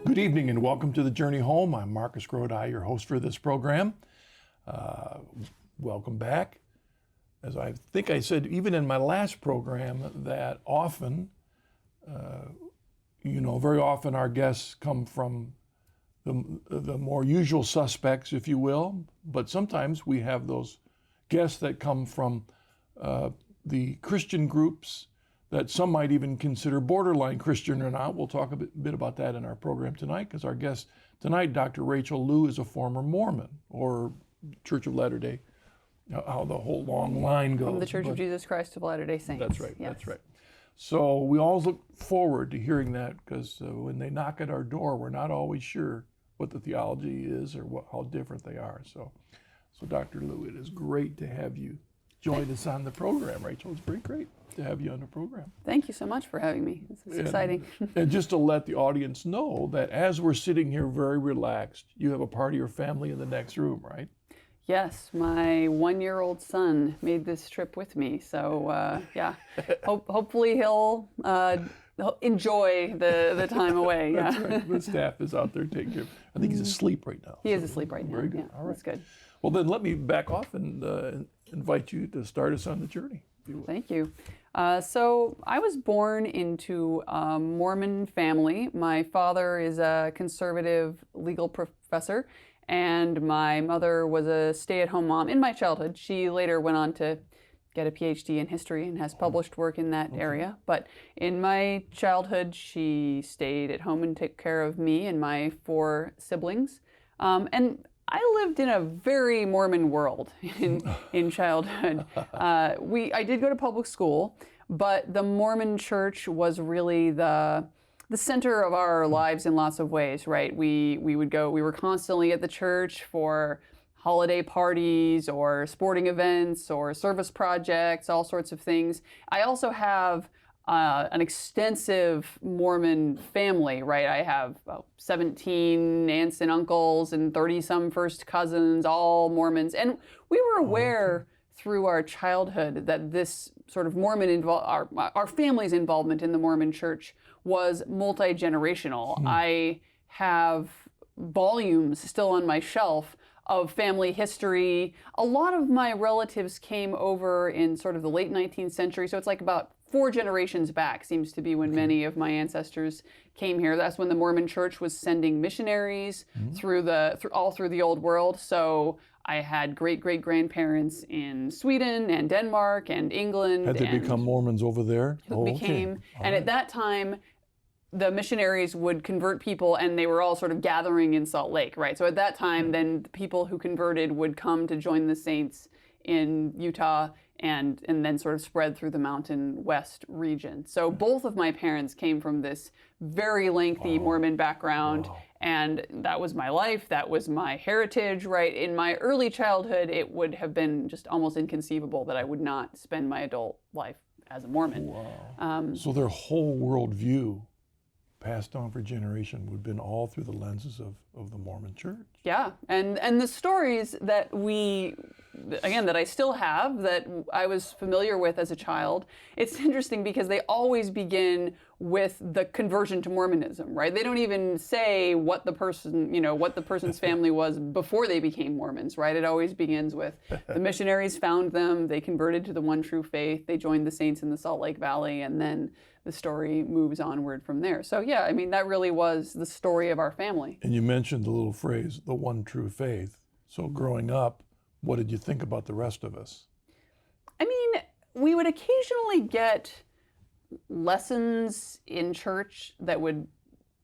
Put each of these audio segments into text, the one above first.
Good evening and welcome to The Journey Home. I'm Marcus Grodi, your host for this program. Welcome back. As I think I said even in my last program, that often, very often our guests come from the more usual suspects, if you will, but sometimes we have those guests that come from the Christian groups that some might even consider borderline Christian or not. We'll talk a bit about that in our program tonight, because our guest tonight, Dr. Rachel Liu, is a former Mormon, or Church of Latter-day, how the whole long line goes. From the Church of Jesus Christ of Latter-day Saints. That's right, yes. That's right. So we all look forward to hearing that, because when they knock at our door, we're not always sure what the theology is or how different they are. So Dr. Liu, it is great to have you join us on the program, Rachel. It's very great to have you on the program. Thank you so much for having me. This is exciting. And just to let the audience know that as we're sitting here very relaxed, you have a part of your family in the next room, right? Yes, my 1-year-old son made this trip with me. So hopefully he'll enjoy the time away. Yeah. That's right. The staff is out there taking care of him. I think he's asleep right now. He is asleep right now. Very good. Yeah, all right. That's good. Well, then let me back off and invite you to start us on the journey. Thank you. So I was born into a Mormon family. My father is a conservative legal professor, and my mother was a stay-at-home mom in my childhood. She later went on to get a PhD in history and has published work in that area. But in my childhood, she stayed at home and took care of me and my 4 siblings. And I lived in a very Mormon world in childhood. I did go to public school, but the Mormon church was really the center of our lives in lots of ways, right? We were constantly at the church for holiday parties or sporting events or service projects, all sorts of things. I also have an extensive Mormon family, right? I have 17 aunts and uncles and 30-some first cousins, all Mormons. And we were aware through our childhood that this sort of our family's involvement in the Mormon church was multi-generational. I have volumes still on my shelf of family history. A lot of my relatives came over in sort of the late 19th century, so it's like about 4 generations back seems to be when many of my ancestors came here. That's when the Mormon church was sending missionaries all through the old world. So I had great-great-grandparents in Sweden and Denmark and England. Had they become Mormons over there? And at that time, the missionaries would convert people, and they were all sort of gathering in Salt Lake, right? So at that time, then the people who converted would come to join the saints in Utah and then sort of spread through the Mountain West region. So both of my parents came from this very lengthy Mormon background, and that was my life, that was my heritage, right? In my early childhood, it would have been just almost inconceivable that I would not spend my adult life as a Mormon. Wow. So their whole worldview passed on for generation would have been all through the lenses of the Mormon church. Yeah, and the stories that that I still have, that I was familiar with as a child, it's interesting because they always begin with the conversion to Mormonism, right? They don't even say what the person's family was before they became Mormons, right? It always begins with the missionaries found them, they converted to the one true faith, they joined the saints in the Salt Lake Valley, and then the story moves onward from there. So yeah, I mean, that really was the story of our family. And you mentioned the little phrase, the one true faith. So growing up, what did you think about the rest of us? I mean, we would occasionally get lessons in church that would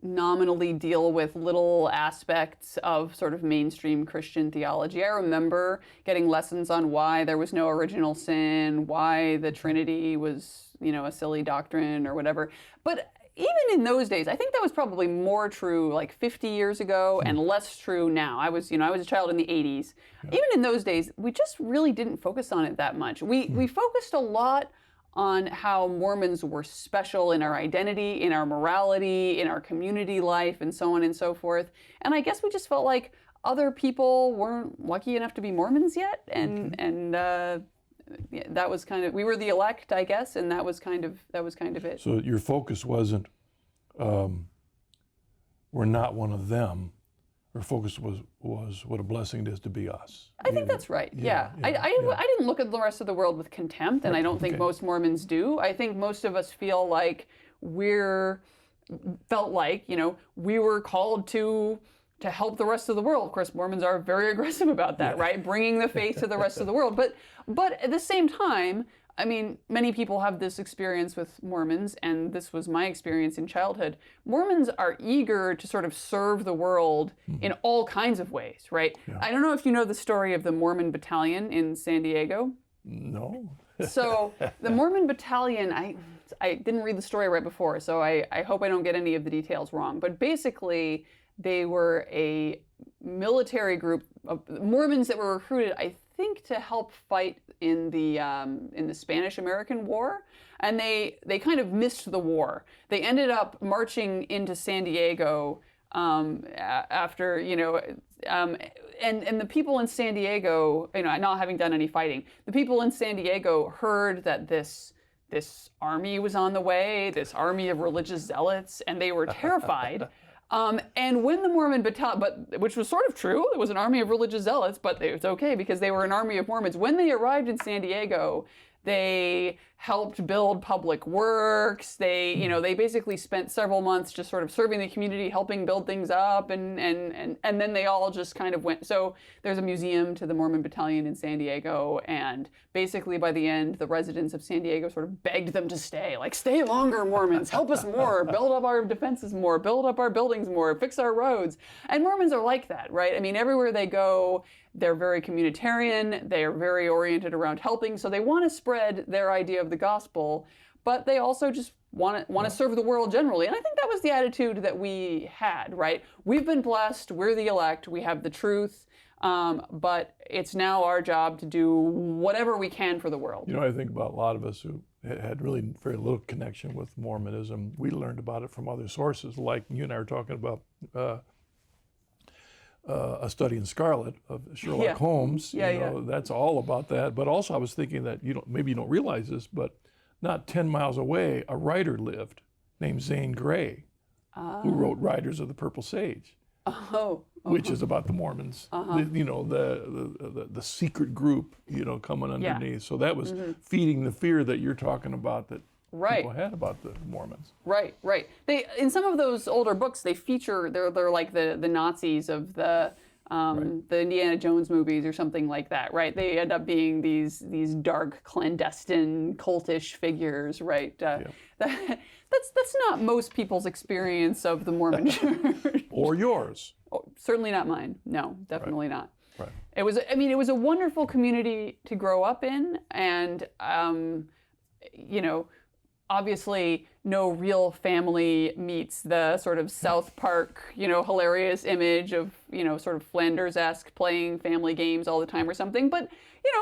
nominally deal with little aspects of sort of mainstream Christian theology. I remember getting lessons on why there was no original sin, why the Trinity was, a silly doctrine or whatever. But even in those days, I think that was probably more true like 50 years ago and less true now. I was a child in the 80s. Yeah. Even in those days, we just really didn't focus on it that much. We focused a lot on how Mormons were special in our identity, in our morality, in our community life, and so on and so forth. And I guess we just felt like other people weren't lucky enough to be Mormons yet, and that was kind of, we were the elect, I guess, and that was kind of it. So your focus wasn't we're not one of them. Our focus was what a blessing it is to be us. I think that's right. Yeah. I didn't look at the rest of the world with contempt, and I don't think most Mormons do. I think most of us feel like we were called to help the rest of the world. Of course, Mormons are very aggressive about that, right? Bringing the faith to the rest of the world. But at the same time, I mean, many people have this experience with Mormons, and this was my experience in childhood. Mormons are eager to sort of serve the world in all kinds of ways, right? Yeah. I don't know if you know the story of the Mormon Battalion in San Diego. No. So the Mormon Battalion, I didn't read the story right before, so I hope I don't get any of the details wrong. But basically, they were a military group of Mormons that were recruited, I think, to help fight in the Spanish-American War, and they kind of missed the war. They ended up marching into San Diego after, and the people in San Diego, not having done any fighting, the people in San Diego heard that this army was on the way, this army of religious zealots, and they were terrified. And when the Mormon Battalion, which was sort of true, it was an army of religious zealots, but it's okay because they were an army of Mormons. When they arrived in San Diego, they helped build public works. They basically spent several months just sort of serving the community, helping build things up, and then they all just kind of went. So there's a museum to the Mormon Battalion in San Diego, and basically by the end, the residents of San Diego sort of begged them to stay. Like, stay longer, Mormons, help us more, build up our defenses more, build up our buildings more, fix our roads. And Mormons are like that, right? I mean, everywhere they go, they're very communitarian, they are very oriented around helping, so they want to spread their idea of the gospel, but they also just want to serve the world generally. And I think that was the attitude that we had, right? We've been blessed, we're the elect, we have the truth, but it's now our job to do whatever we can for the world. I think about a lot of us who had really very little connection with Mormonism. We learned about it from other sources, like you and I were talking about A Study in Scarlet of Sherlock Holmes. That's all about that. But also I was thinking that maybe you don't realize this, but not 10 miles away, a writer lived named Zane Grey, who wrote Riders of the Purple Sage, which is about the Mormons. The secret group, coming underneath. Yeah. So that was feeding the fear that you're talking about that people had about the Mormons. Right. They, in some of those older books, they feature they're like the Nazis of the Indiana Jones movies or something like that, right? They end up being these dark, clandestine, cultish figures, right? That's not most people's experience of the Mormon Church. Or yours. Oh, certainly not mine. No, definitely not. Right. It was a wonderful community to grow up in, and obviously no real family meets the sort of South Park, hilarious image of, sort of Flanders-esque playing family games all the time or something. But,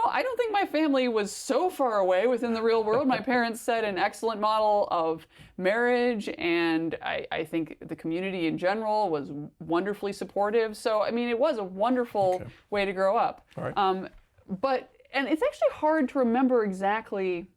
I don't think my family was so far away within the real world. My parents set an excellent model of marriage, and I think the community in general was wonderfully supportive. So, it was a wonderful way to grow up. All right. And it's actually hard to remember exactly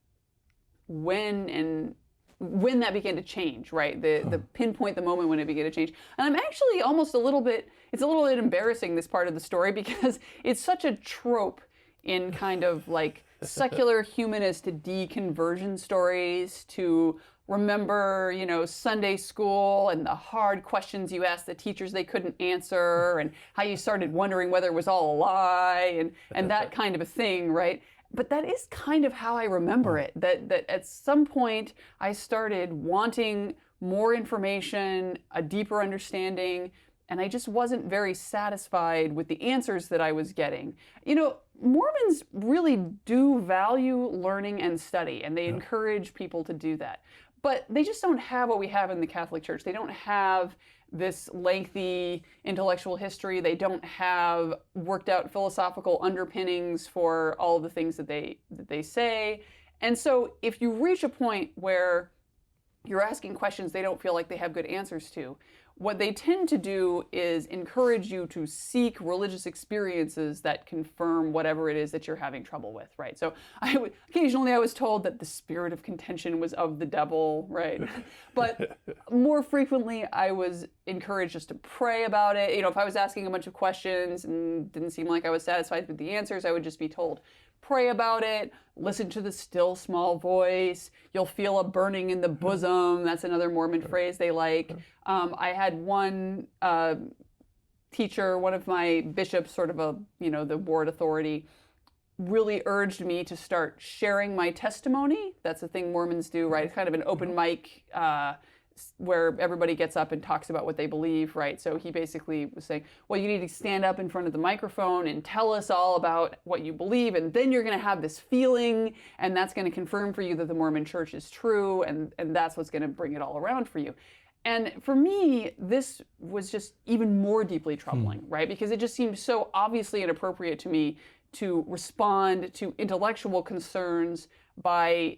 when that began to change, right? The pinpoint the moment when it began to change. And I'm actually almost it's a little bit embarrassing, this part of the story, because it's such a trope in kind of like secular humanist deconversion stories to remember, Sunday school and the hard questions you asked the teachers they couldn't answer, and how you started wondering whether it was all a lie, and that kind of a thing, right? But that is kind of how I remember it, that at some point I started wanting more information, a deeper understanding, and I just wasn't very satisfied with the answers that I was getting. Mormons really do value learning and study, and they encourage people to do that. But they just don't have what we have in the Catholic Church. They don't have this lengthy intellectual history. They don't have worked out philosophical underpinnings for all of the things that they say. And so if you reach a point where you're asking questions they don't feel like they have good answers to. What they tend to do is encourage you to seek religious experiences that confirm whatever it is that you're having trouble with, right? So occasionally I was told that the spirit of contention was of the devil, right? But more frequently I was encouraged just to pray about it. You know, if I was asking a bunch of questions and didn't seem like I was satisfied with the answers, I would just be told, pray about it, listen to the still small voice, you'll feel a burning in the bosom. That's another Mormon phrase they like. I had one teacher, one of my bishops, sort of the ward authority, really urged me to start sharing my testimony. That's a thing Mormons do, right? It's kind of an open mic where everybody gets up and talks about what they believe, right? So he basically was saying, well, you need to stand up in front of the microphone and tell us all about what you believe, and then you're going to have this feeling, and that's going to confirm for you that the Mormon Church is true, and that's what's going to bring it all around for you. And for me, this was just even more deeply troubling, right? Because it just seemed so obviously inappropriate to me to respond to intellectual concerns by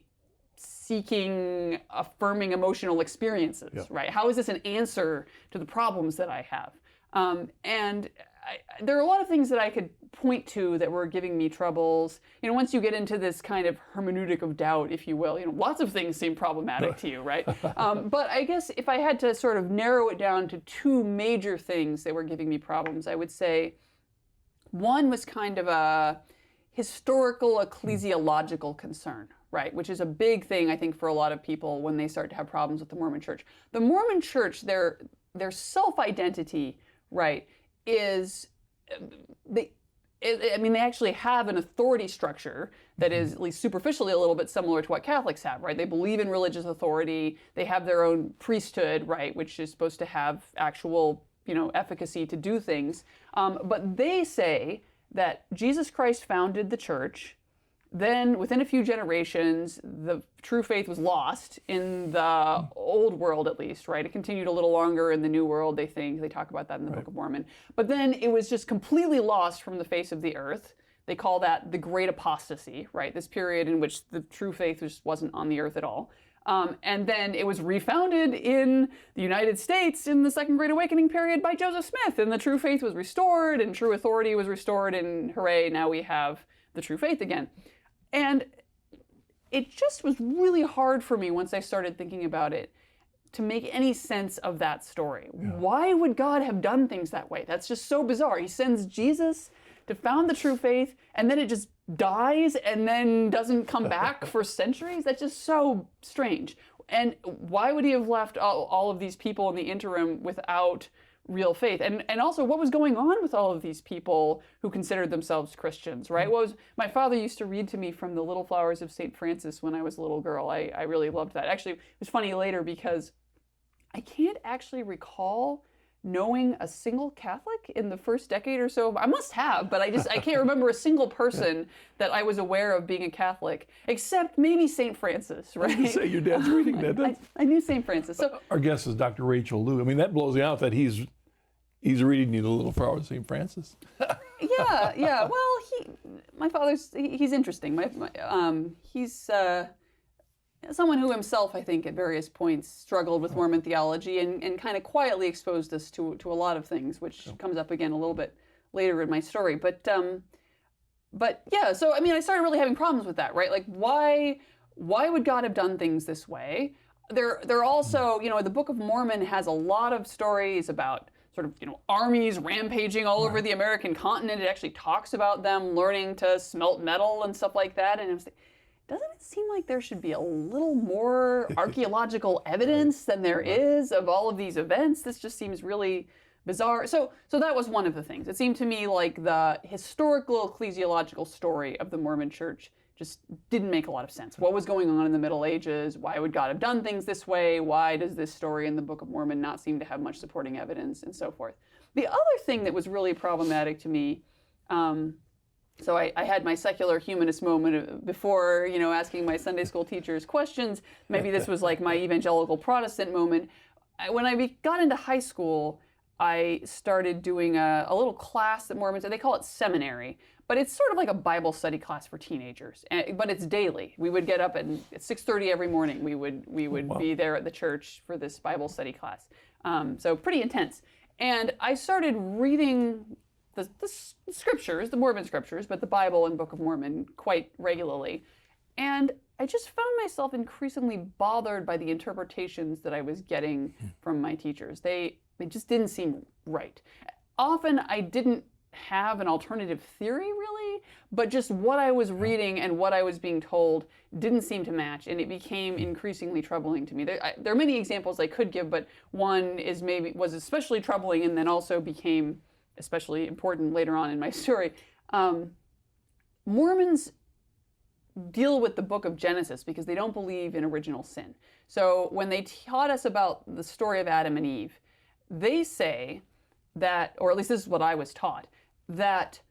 seeking affirming emotional experiences, right? How is this an answer to the problems that I have? There are a lot of things that I could point to that were giving me troubles. You know, once you get into this kind of hermeneutic of doubt, if you will, you know, lots of things seem problematic to you, right? But I guess if I had to sort of narrow it down to two major things that were giving me problems, I would say one was kind of a historical ecclesiological concern, right? Which is a big thing, I think, for a lot of people when they start to have problems with the Mormon Church. The Mormon Church, their self-identity, right, is they actually have an authority structure that is, at least superficially, a little bit similar to what Catholics have, right? They believe in religious authority. They have their own priesthood, right, which is supposed to have actual, efficacy to do things. But they say that Jesus Christ founded the church. Then, within a few generations, the true faith was lost in the old world, at least, right? It continued a little longer in the new world, they think. They talk about that in the Book of Mormon. But then it was just completely lost from the face of the earth. They call that the Great Apostasy, right? This period in which the true faith just wasn't on the earth at all. And then it was refounded in the United States in the Second Great Awakening period by Joseph Smith. And the true faith was restored, and true authority was restored, and hooray, now we have the true faith again. And it just was really hard for me once I started thinking about it to make any sense of that story. Yeah. Why would God have done things that way? That's just so bizarre. He sends Jesus to found the true faith, and then it just dies and then doesn't come back for centuries. That's just so strange. And why would he have left all of these people in the interim without real faith? And also, what was going on with all of these people who considered themselves Christians, right? My father used to read to me from the Little Flowers of St. Francis when I was a little girl. I really loved that. Actually, it was funny later because I can't actually recall knowing a single Catholic in the first decade or so. I must have, but I can't remember a single person that I was aware of being a Catholic, except maybe St. Francis, right? You say your dad's reading that. I knew St. Francis. So our guest is Dr. Rachel Liu. I mean, that blows me out that he's reading you the Little Flowers of St. Francis. Yeah. Well, my father's he's interesting. He's someone who himself, I think, at various points struggled with Mormon theology and kind of quietly exposed us to a lot of things, which comes up again a little bit later in my story. But yeah, so I mean, I started really having problems with that, right? Like, why would God have done things this way? There also, the Book of Mormon has a lot of stories about sort of, armies rampaging all over the American continent. It actually talks about them learning to smelt metal and stuff like that. And I was like, doesn't it seem like there should be a little more archaeological evidence than there is of all of these events? This just seems really bizarre. So that was one of the things. It seemed to me like the historical ecclesiological story of the Mormon Church just didn't make a lot of sense. What was going on in the Middle Ages? Why would God have done things this way? Why does this story in the Book of Mormon not seem to have much supporting evidence, and so forth? The other thing that was really problematic to me, so I had my secular humanist moment before, asking my Sunday school teachers questions. Maybe this was like my evangelical Protestant moment. When I got into high school, I started doing a little class that Mormons, they call it seminary, but it's sort of like a Bible study class for teenagers. But it's daily. We would get up at 6:30 every morning. We would be there at the church for this Bible study class. So pretty intense. And I started reading the scriptures, the Mormon scriptures, but the Bible and Book of Mormon quite regularly. And I just found myself increasingly bothered by the interpretations that I was getting from my teachers. They just didn't seem right. Often I didn't have an alternative theory really, but just what I was reading and what I was being told didn't seem to match, and it became increasingly troubling to me. There are many examples I could give, but one was especially troubling and then also became especially important later on in my story. Mormons deal with the book of Genesis because they don't believe in original sin. So when they taught us about the story of Adam and Eve, they say that, or at least this is what I was taught, that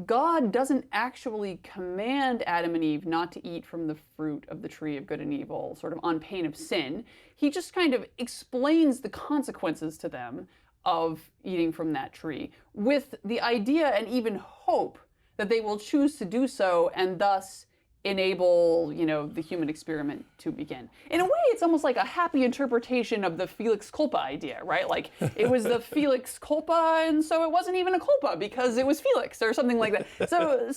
God doesn't actually command Adam and Eve not to eat from the fruit of the tree of good and evil, sort of on pain of sin. He just kind of explains the consequences to them of eating from that tree with the idea and even hope that they will choose to do so and thus enable, the human experiment to begin. In a way, it's almost like a happy interpretation of the Felix culpa idea, right? Like it was the Felix culpa, and so it wasn't even a culpa because it was Felix or something like that. So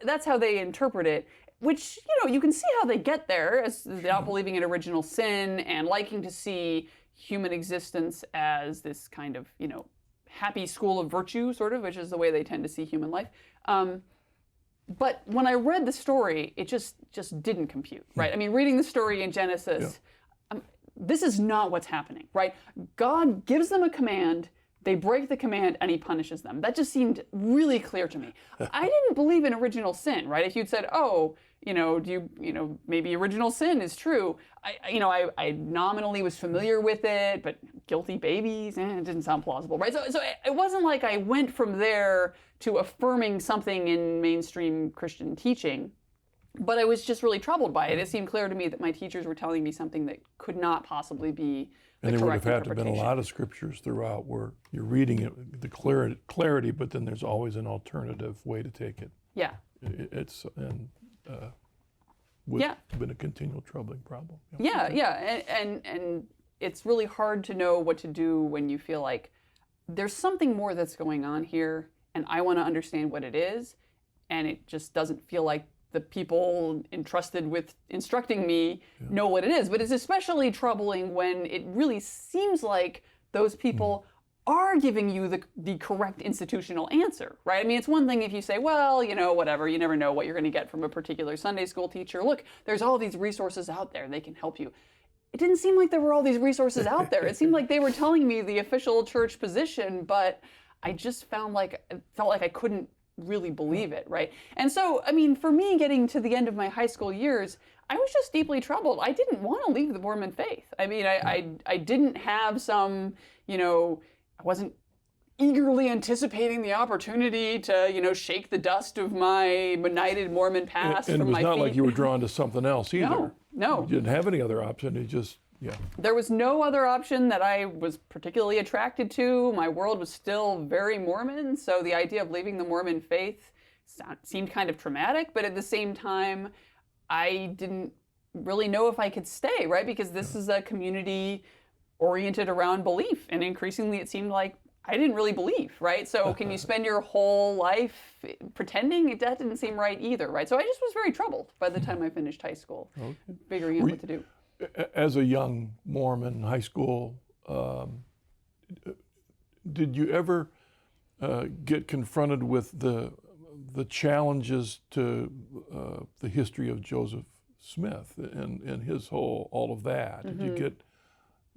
that's how they interpret it. Which you can see how they get there as not believing in original sin and liking to see human existence as this kind of happy school of virtue, sort of, which is the way they tend to see human life. But when I read the story, it just didn't compute, right? I mean, reading the story in Genesis, this is not what's happening, right? God gives them a command, they break the command, and he punishes them. That just seemed really clear to me. I didn't believe in original sin, right? If you'd said, maybe original sin is true. I nominally was familiar with it, but guilty babies, it didn't sound plausible, right? So it wasn't like I went from there to affirming something in mainstream Christian teaching, but I was just really troubled by it. It seemed clear to me that my teachers were telling me something that could not possibly be the correct interpretation. And there would have had to have been a lot of scriptures throughout where you're reading it, the clarity, but then there's always an alternative way to take it. Yeah. Would have been a continual troubling problem. And it's really hard to know what to do when you feel like there's something more that's going on here, and I want to understand what it is, and it just doesn't feel like the people entrusted with instructing me know what it is. But it's especially troubling when it really seems like those people are giving you the correct institutional answer, right? I mean, it's one thing if you say, well, whatever, you never know what you're going to get from a particular Sunday school teacher. Look, there's all these resources out there, they can help you. It didn't seem like there were all these resources out there. It seemed like they were telling me the official church position, but I just felt like I couldn't really believe it, right? And so, I mean, for me, getting to the end of my high school years, I was just deeply troubled. I didn't want to leave the Mormon faith. I mean, I didn't have some, I wasn't eagerly anticipating the opportunity to, shake the dust of my benighted Mormon past and from my feet. And it was not like you were drawn to something else either. No. You didn't have any other option. It just, There was no other option that I was particularly attracted to. My world was still very Mormon, so the idea of leaving the Mormon faith seemed kind of traumatic, but at the same time, I didn't really know if I could stay, right? Because this is a community oriented around belief, and increasingly it seemed like I didn't really believe, right? So can you spend your whole life pretending? That didn't seem right either, right? So I just was very troubled by the time I finished high school, figuring out what to do. As a young Mormon in high school, did you ever get confronted with the challenges to the history of Joseph Smith and his all of that? Did you get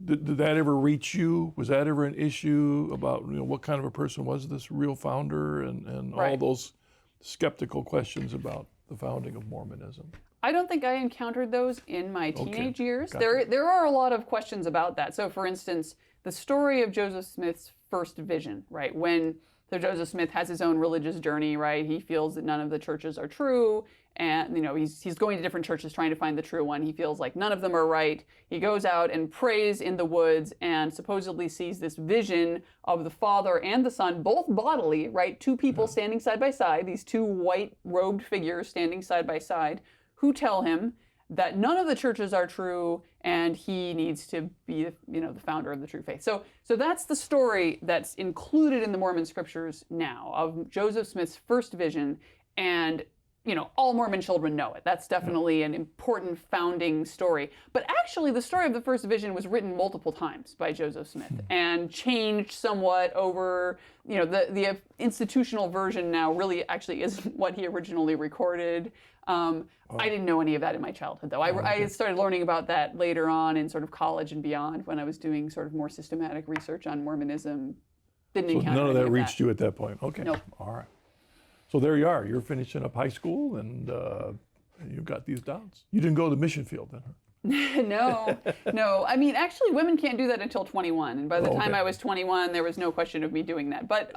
Did that ever reach you? Was that ever an issue about what kind of a person was this real founder and all those skeptical questions about the founding of Mormonism? I don't think I encountered those in my teenage years. There are a lot of questions about that. So for instance, the story of Joseph Smith's first vision, right? When So Joseph Smith has his own religious journey, right? He feels that none of the churches are true, and he's going to different churches trying to find the true one. He feels like none of them are right. He goes out and prays in the woods and supposedly sees this vision of the Father and the Son, both bodily, right? Two people standing side by side, these two white robed figures standing side by side, who tell him that none of the churches are true, and he needs to be, the founder of the true faith. So that's the story that's included in the Mormon scriptures now of Joseph Smith's first vision, and all Mormon children know it. That's definitely an important founding story. But actually, the story of the first vision was written multiple times by Joseph Smith and changed somewhat over, the institutional version now really actually is what he originally recorded. I didn't know any of that in my childhood, though. I started learning about that later on in sort of college and beyond when I was doing sort of more systematic research on Mormonism. Didn't encounter none of any that reached you at that point. Okay. Nope. All right. So there you are. You're finishing up high school, and you've got these doubts. You didn't go to the mission field then, huh? No. I mean, actually, women can't do that until 21, and by the time I was 21, there was no question of me doing that. But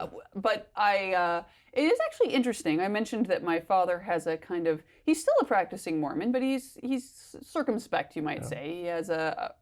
it is actually interesting. I mentioned that my father has a kind of, he's still a practicing Mormon, but he's circumspect, you might say. He has a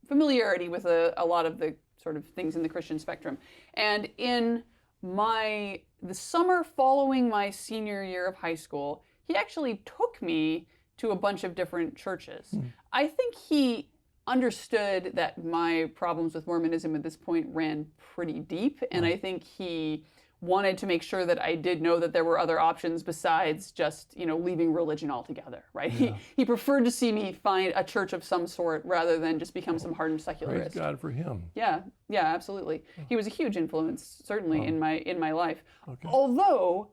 familiarity with a lot of the sort of things in the Christian spectrum. And in the summer following my senior year of high school, he actually took me to a bunch of different churches. I think he understood that my problems with Mormonism at this point ran pretty deep, and I think he wanted to make sure that I did know that there were other options besides just, leaving religion altogether, right? Yeah. He preferred to see me find a church of some sort rather than just become some hardened secularist. Praise God for him. Yeah, absolutely. He was a huge influence, certainly, in my life. Okay. Although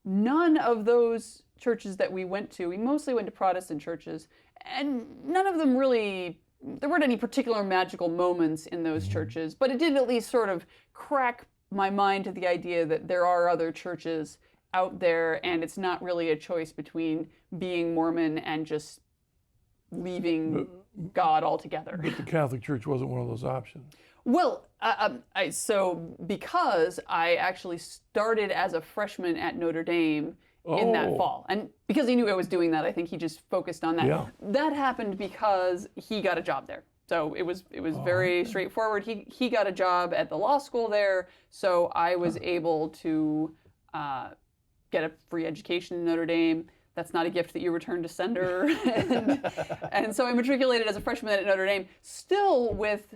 none of those churches that we mostly went to Protestant churches, and none of them really, there weren't any particular magical moments in those churches, but it did at least sort of crack my mind to the idea that there are other churches out there, and it's not really a choice between being Mormon and just leaving God altogether. But the Catholic Church wasn't one of those options. Well, because I actually started as a freshman at Notre Dame in that fall, and because he knew I was doing that, I think he just focused on that. Yeah. That happened because he got a job there. So it was very straightforward. He got a job at the law school there, so I was able to get a free education in Notre Dame. That's not a gift that you return to sender. and so I matriculated as a freshman at Notre Dame, still with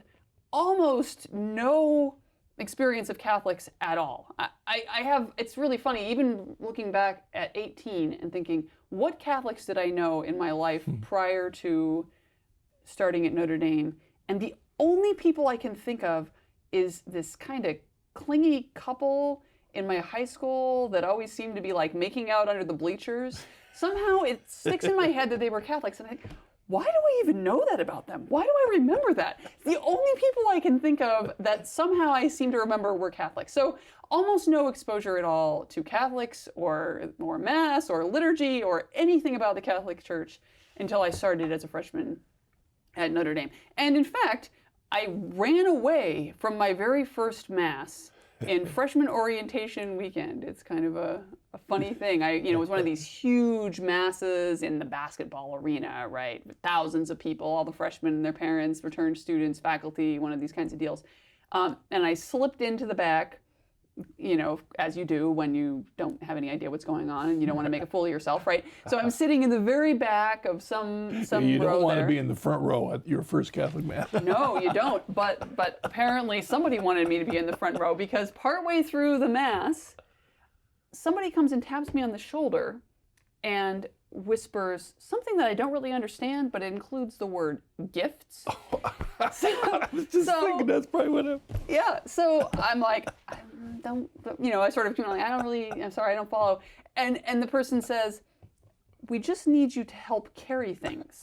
almost no experience of Catholics at all. I have, it's really funny, even looking back at 18 and thinking, what Catholics did I know in my life prior to starting at Notre Dame? And the only people I can think of is this kind of clingy couple in my high school that always seemed to be like making out under the bleachers. Somehow it sticks in my head that they were Catholics, and I think, why do I even know that about them? Why do I remember that? The only people I can think of that somehow I seem to remember were Catholics. So almost no exposure at all to Catholics or Mass or liturgy or anything about the Catholic Church until I started as a freshman at Notre Dame. And in fact, I ran away from my very first Mass in freshman orientation weekend. It's kind of a funny thing. It was one of these huge masses in the basketball arena, right? With thousands of people, all the freshmen and their parents, returned students, faculty, one of these kinds of deals. And I slipped into the back, as you do when you don't have any idea what's going on and you don't want to make a fool of yourself, right? So I'm sitting in the very back of some You row don't want there. to be in the front row at your first Catholic Mass. No, you don't. But apparently somebody wanted me to be in the front row, because partway through the Mass, somebody comes and taps me on the shoulder and whispers something that I don't really understand, but it includes the word gifts. I was just thinking that's probably what happened. Yeah, so I'm like, I sort of, I'm sorry, I don't follow. And the person says, we just need you to help carry things.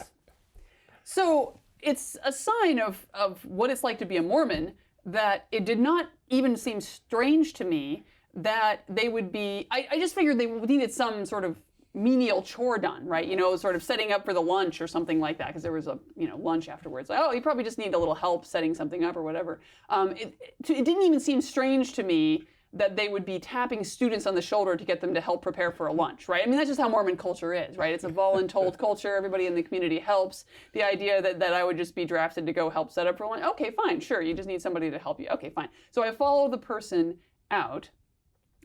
So it's a sign of what it's like to be a Mormon that it did not even seem strange to me that they would be, I just figured they needed some sort of menial chore done, right? Sort of setting up for the lunch or something like that, because there was a, lunch afterwards. Like, you probably just need a little help setting something up or whatever. It didn't even seem strange to me that they would be tapping students on the shoulder to get them to help prepare for a lunch, right? I mean, that's just how Mormon culture is, right? It's a voluntold culture. Everybody in the community helps. The idea that I would just be drafted to go help set up for lunch, okay, fine, sure. You just need somebody to help you. Okay, fine. So I follow the person out,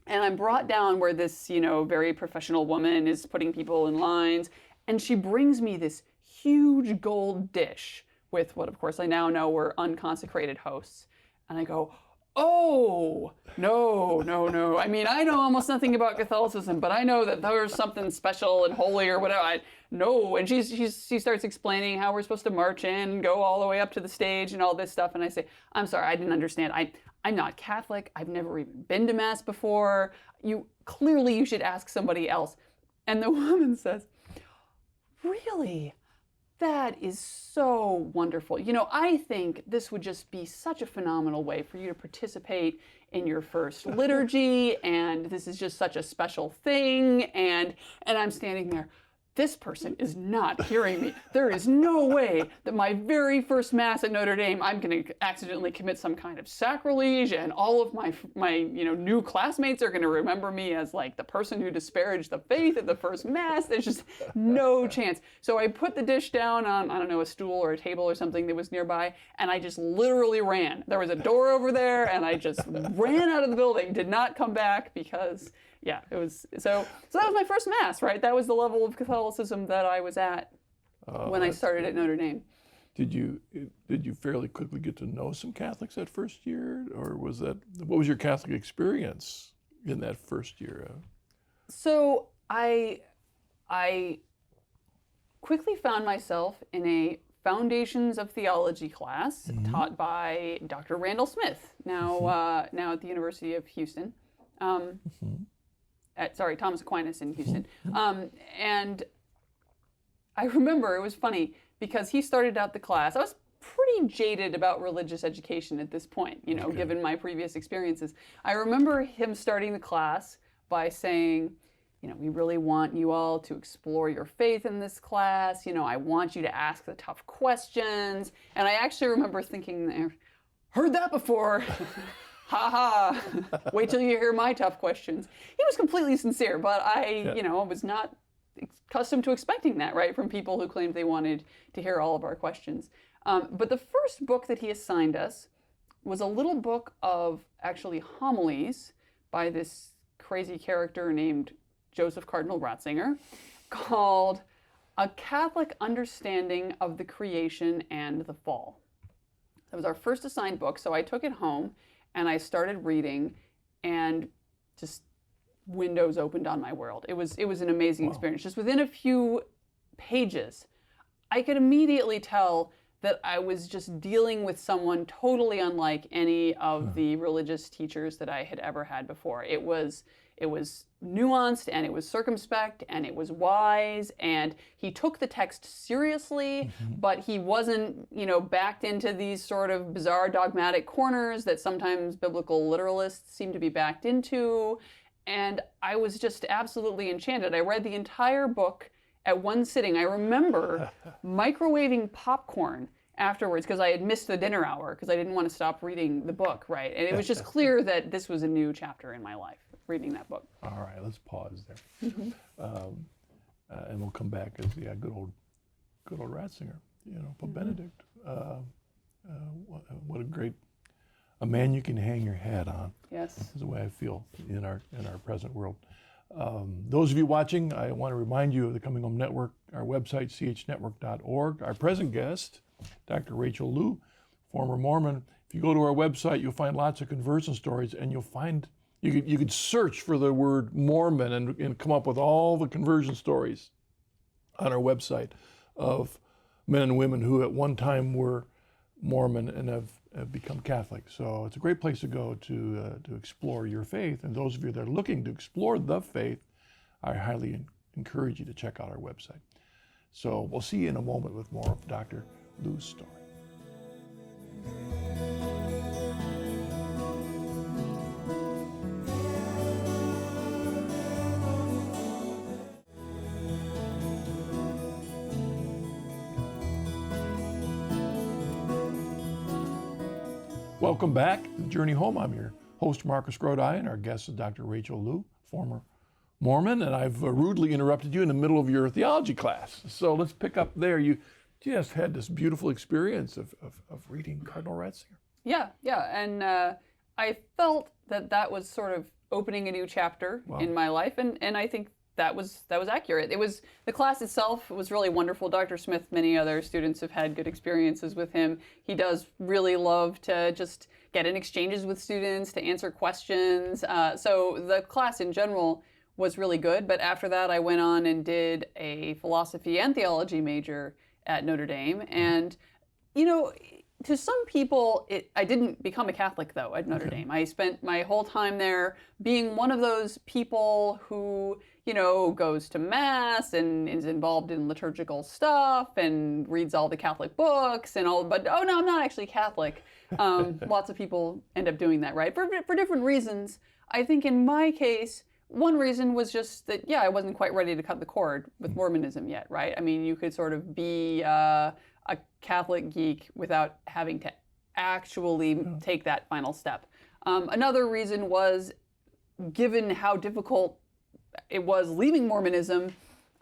and I'm brought down where this, very professional woman is putting people in lines, and she brings me this huge gold dish with what, of course, I now know were unconsecrated hosts. And I go, oh, no. I mean, I know almost nothing about Catholicism, but I know that there's something special and holy or whatever. No. And she starts explaining how we're supposed to march in, go all the way up to the stage and all this stuff. And I say, I'm sorry, I didn't understand. I'm not Catholic. I've never even been to Mass before. You should ask somebody else. And the woman says, really? That is so wonderful. I think this would just be such a phenomenal way for you to participate in your first liturgy, and this is just such a special thing, and I'm standing there. This person is not hearing me. There is no way that my very first Mass at Notre Dame, I'm going to accidentally commit some kind of sacrilege, and all of my new classmates are going to remember me as like the person who disparaged the faith at the first Mass. There's just no chance. So I put the dish down on, I don't know, a stool or a table or something that was nearby, and I just literally ran. There was a door over there, and I just ran out of the building, did not come back because... Yeah, it was so that was my first Mass, right? That was the level of Catholicism that I was at when I started at Notre Dame. Did you fairly quickly get to know some Catholics that first year, or what was your Catholic experience in that first year? So I quickly found myself in a Foundations of Theology class taught by Dr. Randall Smith, now at the University of Houston. Thomas Aquinas in Houston. And I remember it was funny because he started out the class. I was pretty jaded about religious education at this point, given my previous experiences. I remember him starting the class by saying, we really want you all to explore your faith in this class. I want you to ask the tough questions. And I actually remember thinking, heard that before. Ha ha, wait till you hear my tough questions. He was completely sincere, but I was not accustomed to expecting that, right, from people who claimed they wanted to hear all of our questions. But the first book that he assigned us was a little book of actually homilies by this crazy character named Joseph Cardinal Ratzinger called A Catholic Understanding of the Creation and the Fall. That was our first assigned book, so I took it home and I started reading, and just windows opened on my world. It was an amazing experience. Just within a few pages, I could immediately tell that I was just dealing with someone totally unlike any of the religious teachers that I had ever had before. It was nuanced, and it was circumspect, and it was wise, and he took the text seriously, but he wasn't, backed into these sort of bizarre dogmatic corners that sometimes biblical literalists seem to be backed into. And I was just absolutely enchanted. I read the entire book at one sitting. I remember microwaving popcorn afterwards because I had missed the dinner hour because I didn't want to stop reading the book, right? And it was just clear that this was a new chapter in my life, reading that book. All right, let's pause there. And we'll come back as the good old Ratzinger, Pope Benedict. What a man you can hang your hat on. Yes. Is the way I feel in our present world. Those of you watching, I want to remind you of the Coming Home Network, our website, chnetwork.org. Our present guest, Dr. Rachel Liu, former Mormon. If you go to our website, you'll find lots of conversion stories, and you'll find, you could search for the word Mormon and come up with all the conversion stories on our website of men and women who at one time were Mormon and have become Catholic. So it's a great place to go to explore your faith. And those of you that are looking to explore the faith, I highly encourage you to check out our website. So we'll see you in a moment with more of Dr. Liu's story. Welcome back to the Journey Home. I'm your host Marcus Grodi, and our guest is Dr. Rachel Liu, former Mormon, and I've rudely interrupted you in the middle of your theology class. So let's pick up there. You just had this beautiful experience of reading Cardinal Ratzinger. Yeah, and I felt that was sort of opening a new chapter in my life, and I think that was accurate. It was, the class itself was really wonderful. Dr. Smith, many other students have had good experiences with him. He does really love to just get in exchanges with students, to answer questions. So the class in general was really good, but after that I went on and did a philosophy and theology major at Notre Dame. And, you know, to some people, I didn't become a Catholic, though, at Notre Dame. I spent my whole time there being one of those people who, you know, goes to Mass and is involved in liturgical stuff and reads all the Catholic books and all, but, oh, no, I'm not actually Catholic. Lots of people end up doing that, right? For different reasons. I think in my case, one reason was just that, I wasn't quite ready to cut the cord with Mormonism yet, right? I mean, you could sort of be a Catholic geek without having to actually take that final step. Another reason was, given how difficult it was leaving Mormonism,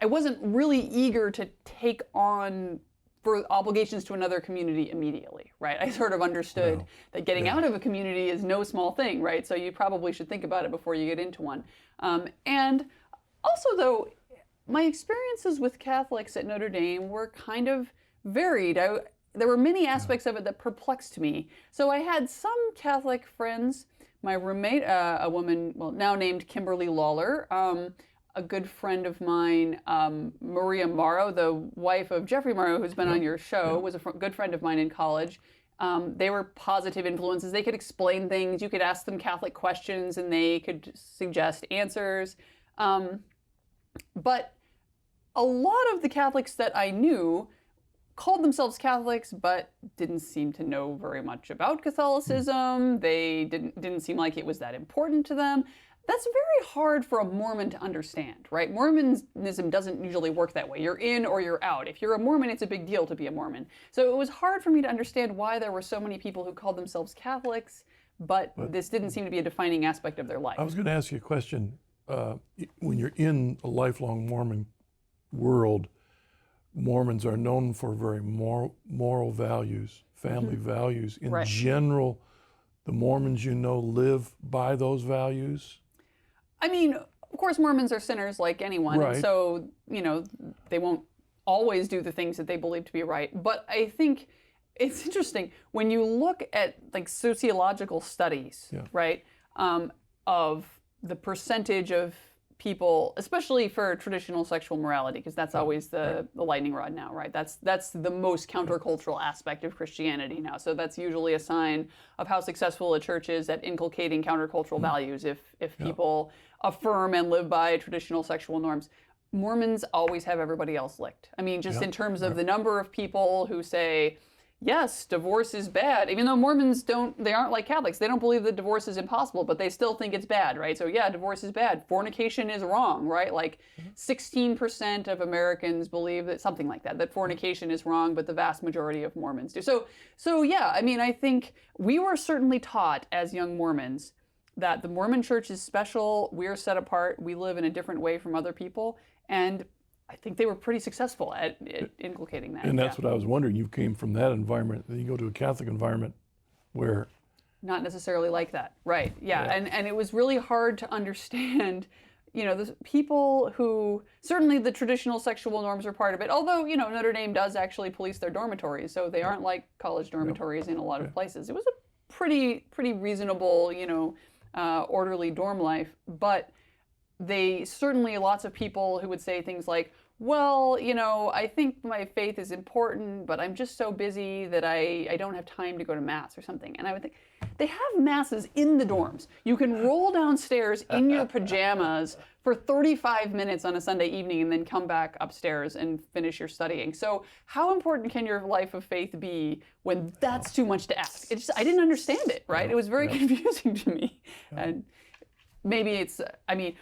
I wasn't really eager to take on for obligations to another community immediately, right? I sort of understood that getting out of a community is no small thing, right? So you probably should think about it before you get into one. And also, though, my experiences with Catholics at Notre Dame were kind of varied. There were many aspects of it that perplexed me. So I had some Catholic friends. My roommate, a woman, now named Kimberly Lawler, a good friend of mine, Maria Morrow, the wife of Jeffrey Morrow, who's been on your show, was a good friend of mine in college. They were positive influences. They could explain things. You could ask them Catholic questions and they could suggest answers. But a lot of the Catholics that I knew called themselves Catholics, but didn't seem to know very much about Catholicism. They didn't seem like it was that important to them. That's very hard for a Mormon to understand, right? Mormonism doesn't usually work that way. You're in or you're out. If you're a Mormon, it's a big deal to be a Mormon. So it was hard for me to understand why there were so many people who called themselves Catholics, but this didn't seem to be a defining aspect of their life. I was going to ask you a question. When you're in a lifelong Mormon world, Mormons are known for very moral values, family values. In general, the Mormons you know live by those values? I mean, of course, Mormons are sinners like anyone, and so, you know, they won't always do the things that they believe to be right. But I think it's interesting when you look at like sociological studies, right, of the percentage of people, especially for traditional sexual morality, because that's always the lightning rod now, right? That's the most countercultural aspect of Christianity now. So that's usually a sign of how successful a church is at inculcating countercultural values if people affirm and live by traditional sexual norms. Mormons always have everybody else licked. I mean, just in terms of the number of people who say, yes, divorce is bad, even though Mormons they aren't like Catholics. They don't believe that divorce is impossible, but they still think it's bad, right? So yeah, divorce is bad. Fornication is wrong, right? Like 16% of Americans believe that, something like that fornication is wrong, but the vast majority of Mormons do. So yeah, I mean, I think we were certainly taught as young Mormons that the Mormon church is special, we're set apart, we live in a different way from other people, and I think they were pretty successful at inculcating that. And that's what I was wondering. You came from that environment, then you go to a Catholic environment where... Not necessarily like that, right, yeah. And it was really hard to understand, you know, the people who, certainly the traditional sexual norms are part of it, although, you know, Notre Dame does actually police their dormitories, so they aren't like college dormitories in a lot of places. It was a pretty reasonable, you know, orderly dorm life, but they certainly, lots of people who would say things like, well, you know, I think my faith is important, but I'm just so busy that I don't have time to go to Mass or something. And I would think, they have Masses in the dorms. You can roll downstairs in your pajamas for 35 minutes on a Sunday evening and then come back upstairs and finish your studying. So how important can your life of faith be when that's too much to ask? I didn't understand it, right? It was very confusing to me. And maybe it's, I mean,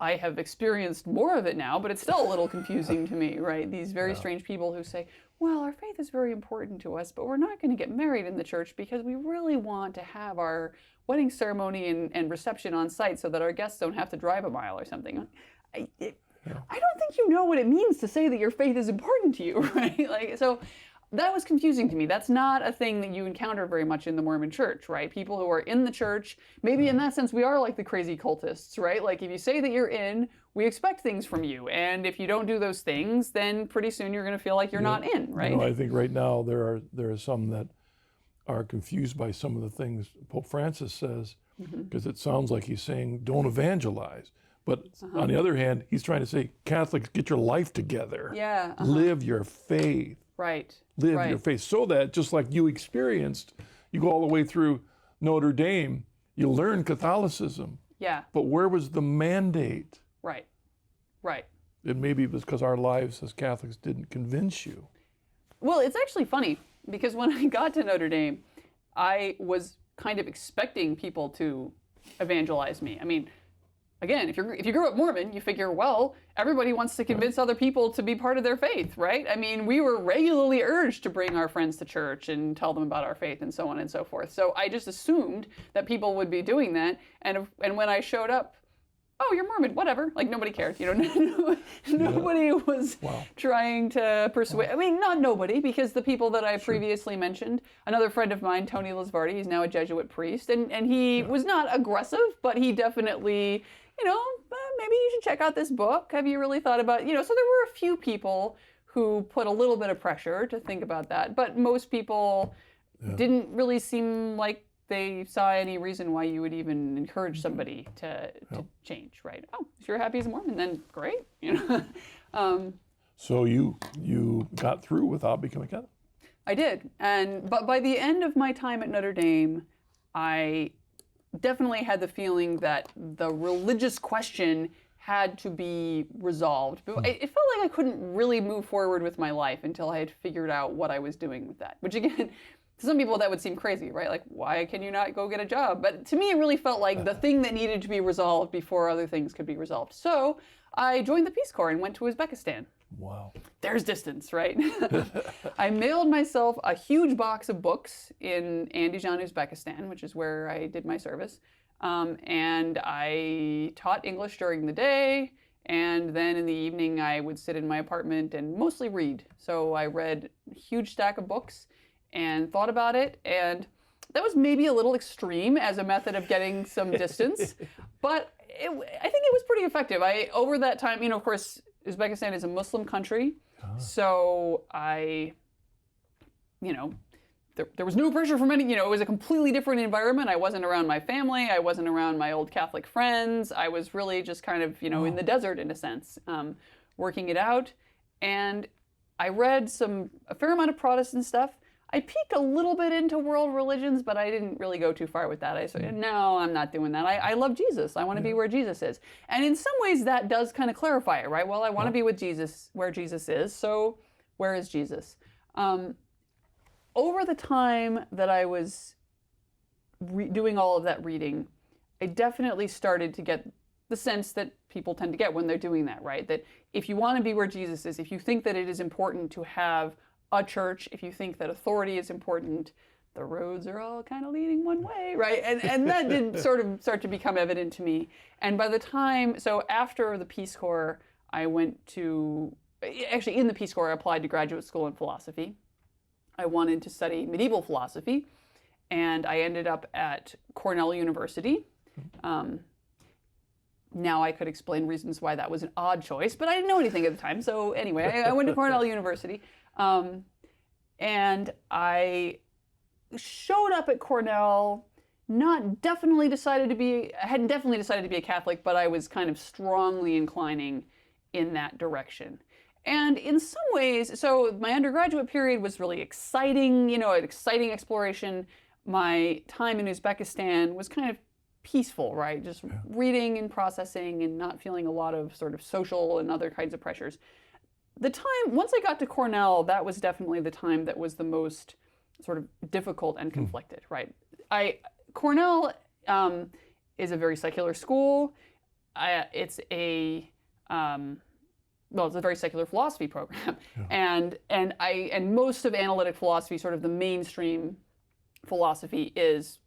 I have experienced more of it now, but it's still a little confusing to me, right? These very strange people who say, well, our faith is very important to us, but we're not going to get married in the church because we really want to have our wedding ceremony and reception on site so that our guests don't have to drive a mile or something. I don't think you know what it means to say that your faith is important to you, right? Like, so that was confusing to me. That's not a thing that you encounter very much in the Mormon church, right? People who are in the church, maybe in that sense, we are like the crazy cultists, right? Like if you say that you're in, we expect things from you. And if you don't do those things, then pretty soon you're going to feel like you're not in, right? You know, I think right now there are some that are confused by some of the things Pope Francis says, because it sounds like he's saying, don't evangelize. But on the other hand, he's trying to say, Catholics, get your life together. Yeah. Live your faith. Right. Live your faith. So that, just like you experienced, you go all the way through Notre Dame, you learn Catholicism. Yeah. But where was the mandate? Right. Right. It maybe it was because our lives as Catholics didn't convince you. Well, it's actually funny, because when I got to Notre Dame, I was kind of expecting people to evangelize me. I mean, again, if you grew up Mormon, you figure, well, everybody wants to convince other people to be part of their faith, right? I mean, we were regularly urged to bring our friends to church and tell them about our faith and so on and so forth. So I just assumed that people would be doing that. And when I showed up, oh, you're Mormon, whatever. Like, nobody cared. You know, nobody was trying to persuade. I mean, not nobody, because the people that I previously mentioned, another friend of mine, Tony Lisvardi, he's now a Jesuit priest, and he was not aggressive, but he definitely, you know, maybe you should check out this book. Have you really thought about, you know, so there were a few people who put a little bit of pressure to think about that, but most people didn't really seem like they saw any reason why you would even encourage somebody to change, right? Oh, if you're happy as a Mormon, then great, you know. So you got through without becoming Catholic? I did, but by the end of my time at Notre Dame, I definitely had the feeling that the religious question had to be resolved. But it felt like I couldn't really move forward with my life until I had figured out what I was doing with that, which again, to some people that would seem crazy, right? Like, why can you not go get a job? But to me, it really felt like the thing that needed to be resolved before other things could be resolved. So I joined the Peace Corps and went to Uzbekistan. Wow. There's distance, right? I mailed myself a huge box of books in Andijan, Uzbekistan, which is where I did my service. And I taught English during the day. And then in the evening, I would sit in my apartment and mostly read. So I read a huge stack of books and thought about it, and that was maybe a little extreme as a method of getting some distance, but I think it was pretty effective. Over that time, you know, of course, Uzbekistan is a Muslim country, so you know, there was no pressure from any, you know, it was a completely different environment. I wasn't around my family, I wasn't around my old Catholic friends, I was really just kind of, you know, in the desert in a sense, working it out, and I read a fair amount of Protestant stuff. I peeked a little bit into world religions, but I didn't really go too far with that. I said, no, I'm not doing that. I love Jesus. I want to be where Jesus is. And in some ways, that does kind of clarify it, right? Well, I want to be with Jesus, where Jesus is. So where is Jesus? Over the time that I was doing all of that reading, I definitely started to get the sense that people tend to get when they're doing that, right? That if you want to be where Jesus is, if you think that it is important to have a church, if you think that authority is important, the roads are all kind of leading one way, right? And that did sort of start to become evident to me. And by the time, so after the Peace Corps, I went to, actually in the Peace Corps, I applied to graduate school in philosophy. I wanted to study medieval philosophy, and I ended up at Cornell University. Now I could explain reasons why that was an odd choice, but I didn't know anything at the time. So anyway, I went to Cornell University. And I showed up at Cornell, hadn't definitely decided to be a Catholic, but I was kind of strongly inclining in that direction. And in some ways, so my undergraduate period was really exciting, you know, an exciting exploration. My time in Uzbekistan was kind of peaceful, right? Just reading and processing and not feeling a lot of sort of social and other kinds of pressures. The time, once I got to Cornell, that was definitely the time that was the most sort of difficult and conflicted, right? Cornell is a very secular school. It's a well, it's a very secular philosophy program, and most of analytic philosophy, sort of the mainstream philosophy, is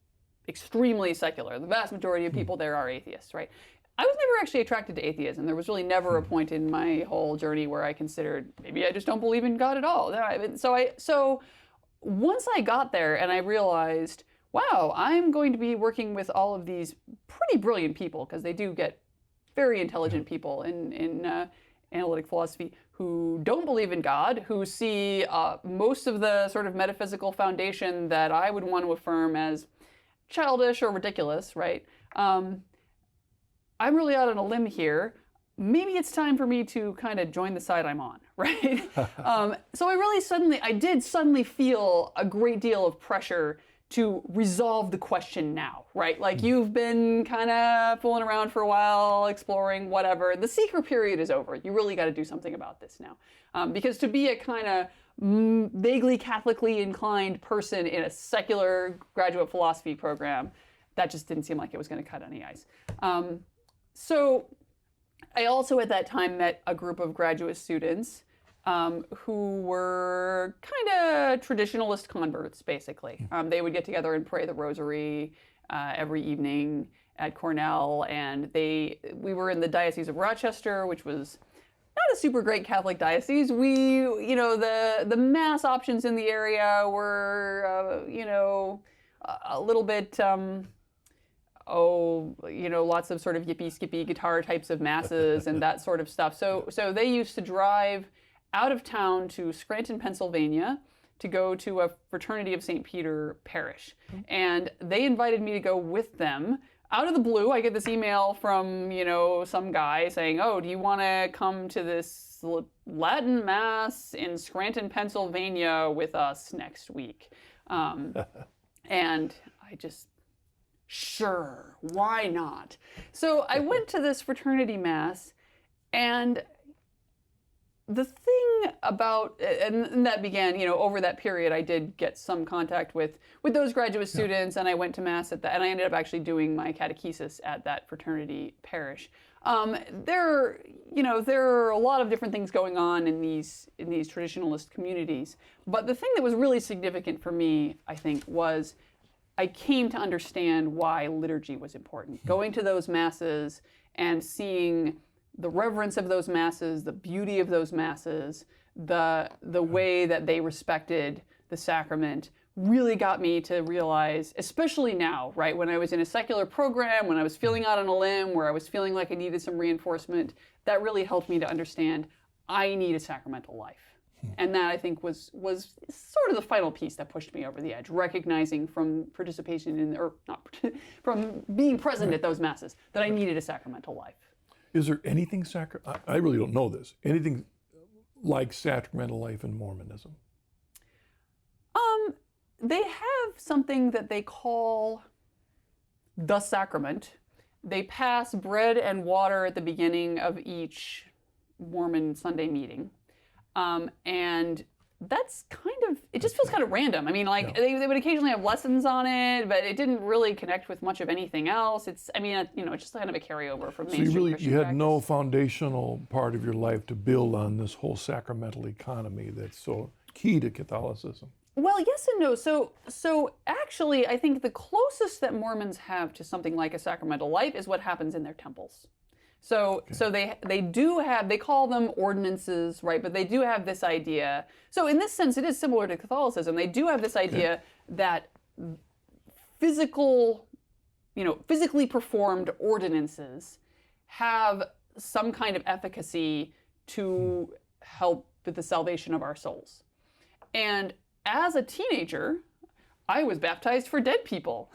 extremely secular. The vast majority of people there are atheists, right? I was never actually attracted to atheism. There was really never a point in my whole journey where I considered, maybe I just don't believe in God at all. So once I got there and I realized, wow, I'm going to be working with all of these pretty brilliant people, because they do get very intelligent people in analytic philosophy who don't believe in God, who see most of the sort of metaphysical foundation that I would want to affirm as childish or ridiculous, right? I'm really out on a limb here. Maybe it's time for me to kind of join the side I'm on, right? So I did suddenly feel a great deal of pressure to resolve the question now, right? Like, you've been kind of fooling around for a while, exploring, whatever. The secret period is over. You really got to do something about this now. Because to be a kind of vaguely Catholically inclined person in a secular graduate philosophy program, that just didn't seem like it was going to cut any ice. So I also at that time met a group of graduate students who were kind of traditionalist converts, basically. They would get together and pray the rosary every evening at Cornell, and we were in the Diocese of Rochester, which was not a super great Catholic diocese. The mass options in the area were, a little bit, lots of sort of yippee skippy guitar types of masses and that sort of stuff. So they used to drive out of town to Scranton, Pennsylvania, to go to a Fraternity of St. Peter parish. And they invited me to go with them. Out of the blue, I get this email from, some guy saying, oh, do you want to come to this Latin Mass in Scranton, Pennsylvania with us next week? And I just, sure, why not? So I went to this fraternity Mass, and the thing about, and that began, over that period, I did get some contact with those graduate students, and I went to Mass at that, and I ended up actually doing my catechesis at that fraternity parish. There are a lot of different things going on in these traditionalist communities, but the thing that was really significant for me, I think, was I came to understand why liturgy was important. Going to those Masses and seeing the reverence of those Masses, the beauty of those Masses, the way that they respected the sacrament, really got me to realize, especially now, right, when I was in a secular program, when I was feeling out on a limb, where I was feeling like I needed some reinforcement, that really helped me to understand I need a sacramental life. And that, I think, was sort of the final piece that pushed me over the edge, recognizing from participation from being present at those Masses, that I needed a sacramental life. Is there anything I really don't know this, anything like sacramental life in Mormonism? They have something that they call the sacrament. They pass bread and water at the beginning of each Mormon Sunday meeting. And that's it just feels kind of random. I mean, they would occasionally have lessons on it, but it didn't really connect with much of anything else. It's just kind of a carryover from mainstream Christian you had practice. no foundational part of your life to build on this whole sacramental economy that's so key to Catholicism. Well, yes and no. So actually, I think the closest that Mormons have to something like a sacramental life is what happens in their temples. So they do have, they call them ordinances, right? But they do have this idea. So in this sense, it is similar to Catholicism. They do have this idea that physically performed ordinances have some kind of efficacy to help with the salvation of our souls. And as a teenager, I was baptized for dead people,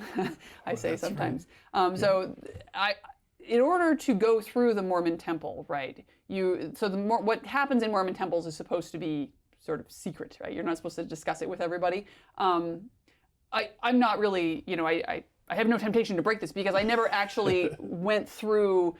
I say sometimes. Right. In order to go through the Mormon temple, right, what happens in Mormon temples is supposed to be sort of secret, right? You're not supposed to discuss it with everybody. I'm not really, I have no temptation to break this because I never actually went through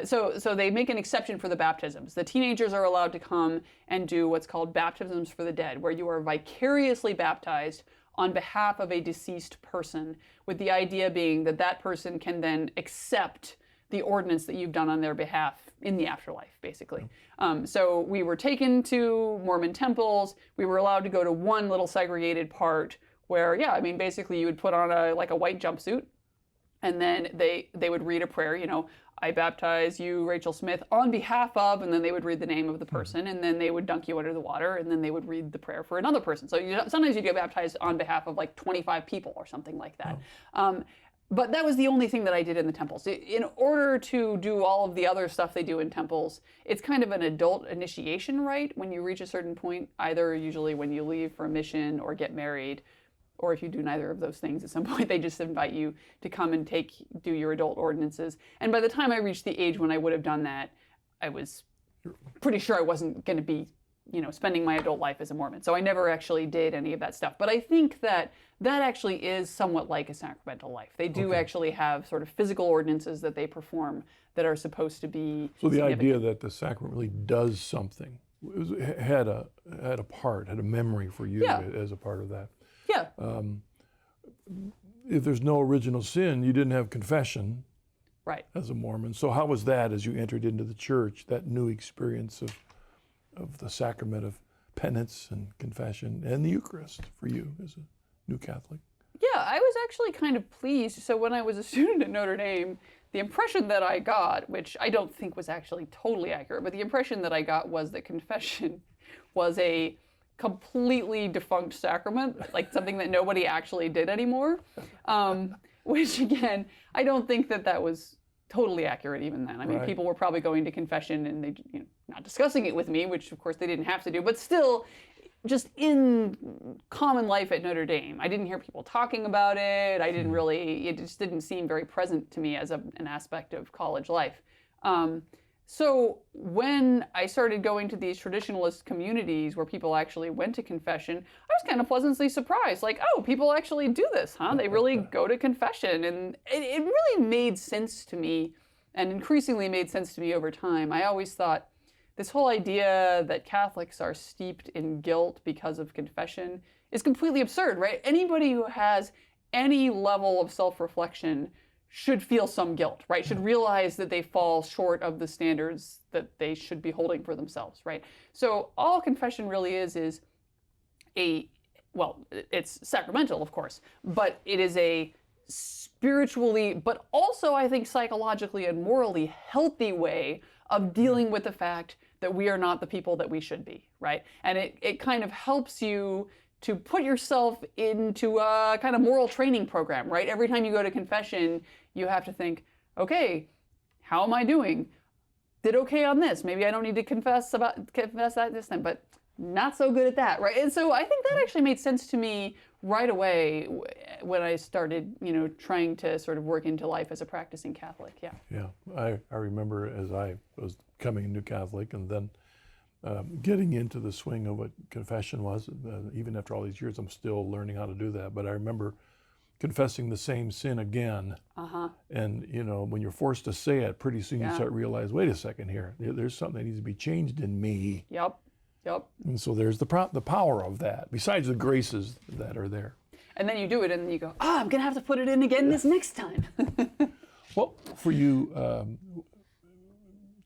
so they make an exception for the baptisms. The teenagers are allowed to come and do what's called baptisms for the dead, where you are vicariously baptized on behalf of a deceased person, with the idea being that person can then accept the ordinance that you've done on their behalf in the afterlife, basically. So we were taken to Mormon temples. We were allowed to go to one little segregated part where, yeah, I mean, basically you would put on a white jumpsuit, and then they would read a prayer, you know, I baptize you, Rachel Smith, on behalf of, and then they would read the name of the person, and then they would dunk you under the water, and then they would read the prayer for another person. So sometimes you'd get baptized on behalf of like 25 people or something like that. But that was the only thing that I did in the temples. In order to do all of the other stuff they do in temples, it's kind of an adult initiation rite when you reach a certain point, either usually when you leave for a mission or get married, or if you do neither of those things, at some point they just invite you to come and do your adult ordinances. And by the time I reached the age when I would have done that, I was pretty sure I wasn't going to be, you know, spending my adult life as a Mormon. So I never actually did any of that stuff. But I think that actually is somewhat like a sacramental life. They do actually have sort of physical ordinances that they perform that are supposed to be So the idea that the sacrament really does something, had a memory for you as a part of that. Yeah. If there's no original sin, you didn't have confession Right. as a Mormon. So how was that as you entered into the church, that new experience of the sacrament of penance and confession and the Eucharist for you as a new Catholic? Yeah, I was actually kind of pleased. So when I was a student at Notre Dame, the impression that I got, which I don't think was actually totally accurate, but the impression that I got was that confession was a completely defunct sacrament, like something that nobody actually did anymore. Which again, I don't think that was totally accurate even then. I mean, people were probably going to confession and they, you know, not discussing it with me, which of course they didn't have to do, but still, just in common life at Notre Dame, I didn't hear people talking about it. I didn't really, it just didn't seem very present to me as an aspect of college life. So when I started going to these traditionalist communities where people actually went to confession, I was kind of pleasantly surprised. Like, oh, people actually do this, huh? They really go to confession. And it really made sense to me, and increasingly made sense to me over time. I always thought this whole idea that Catholics are steeped in guilt because of confession is completely absurd, right? Anybody who has any level of self-reflection should feel some guilt, right? Should realize that they fall short of the standards that they should be holding for themselves, right? So all confession really is it's sacramental, of course, but it is a spiritually, but also I think psychologically and morally healthy way of dealing with the fact that we are not the people that we should be, right? And it kind of helps you to put yourself into a kind of moral training program, right? Every time you go to confession, you have to think, okay, how am I doing? Did okay on this. Maybe I don't need to confess that this time, but not so good at that, right? And so I think that actually made sense to me right away when I started, you know, trying to sort of work into life as a practicing Catholic, yeah. Yeah, I remember as I was becoming a new Catholic and then getting into the swing of what confession was. Even after all these years, I'm still learning how to do that. But I remember confessing the same sin again. And, you know, when you're forced to say it, pretty soon you start to realize, wait a second here, there's something that needs to be changed in me. Yep. And so there's the power of that, besides the graces that are there. And then you do it and you go, I'm going to have to put it in again this next time. Well, for you,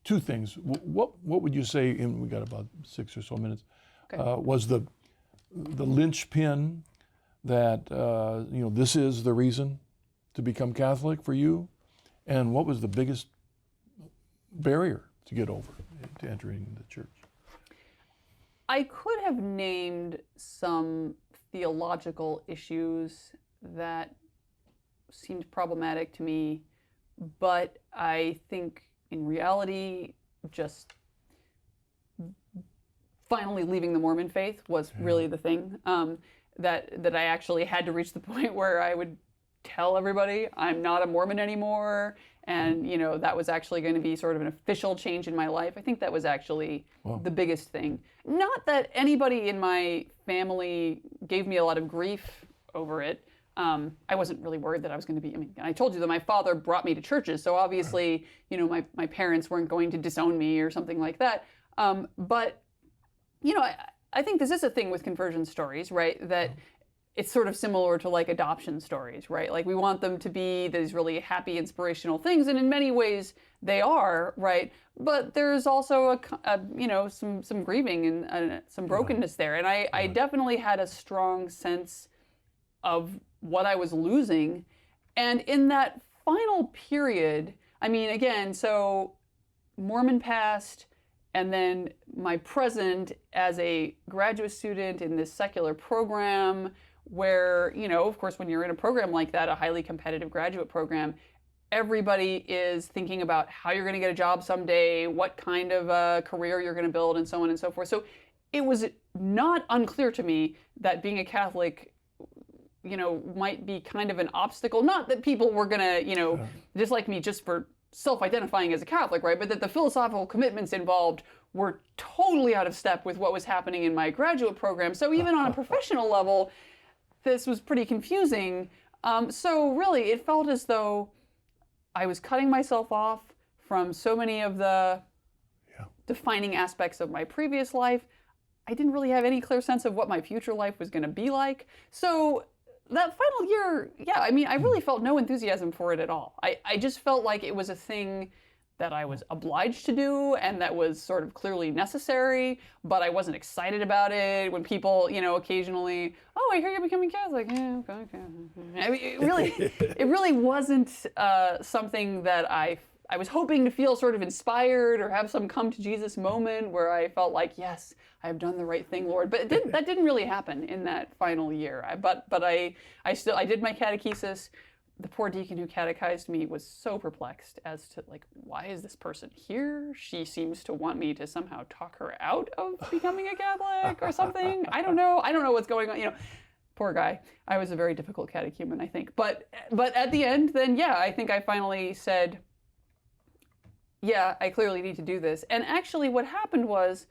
two things. What would you say, and we got about 6 or so minutes, was the linchpin that, you know, this is the reason to become Catholic for you? And what was the biggest barrier to get over to entering the church? I could have named some theological issues that seemed problematic to me, but I think in reality, just finally leaving the Mormon faith was really the thing. That I actually had to reach the point where I would tell everybody I'm not a Mormon anymore, and you know that was actually going to be sort of an official change in my life. I think that was actually the biggest thing. Not that anybody in my family gave me a lot of grief over it. I wasn't really worried that I was going to be, I mean, I told you that my father brought me to churches, so obviously, you know, my parents weren't going to disown me or something like that. But, you know, I think this is a thing with conversion stories, right? That it's sort of similar to like adoption stories, right? Like we want them to be these really happy, inspirational things, and in many ways they are, right? But there's also some grieving and some brokenness there, and I definitely had a strong sense of what I was losing, and in that final period, I mean, again, so Mormon passed. And then my present as a graduate student in this secular program where, of course, when you're in a program like that, a highly competitive graduate program, everybody is thinking about how you're going to get a job someday, what kind of a career you're going to build, and so on and so forth. So it was not unclear to me that being a Catholic, might be kind of an obstacle. Not that people were going to, dislike me just for self-identifying as a Catholic, right? But that the philosophical commitments involved were totally out of step with what was happening in my graduate program. So even on a professional level, this was pretty confusing. So really, it felt as though I was cutting myself off from so many of the defining aspects of my previous life. I didn't really have any clear sense of what my future life was going to be like. So that final year, I really felt no enthusiasm for it at all. I just felt like it was a thing that I was obliged to do and that was sort of clearly necessary, but I wasn't excited about it. When people, occasionally, oh, I hear you're becoming Catholic. Yeah, okay. I mean, it really wasn't something that I was hoping to feel sort of inspired or have some come to Jesus moment where I felt like, yes, I have done the right thing, Lord. But that didn't really happen in that final year. But I did my catechesis. The poor deacon who catechized me was so perplexed as to like, why is this person here? She seems to want me to somehow talk her out of becoming a Catholic or something. I don't know what's going on. Poor guy. I was a very difficult catechumen, I think. But at the end, then I think I finally said, I clearly need to do this. And actually what happened was,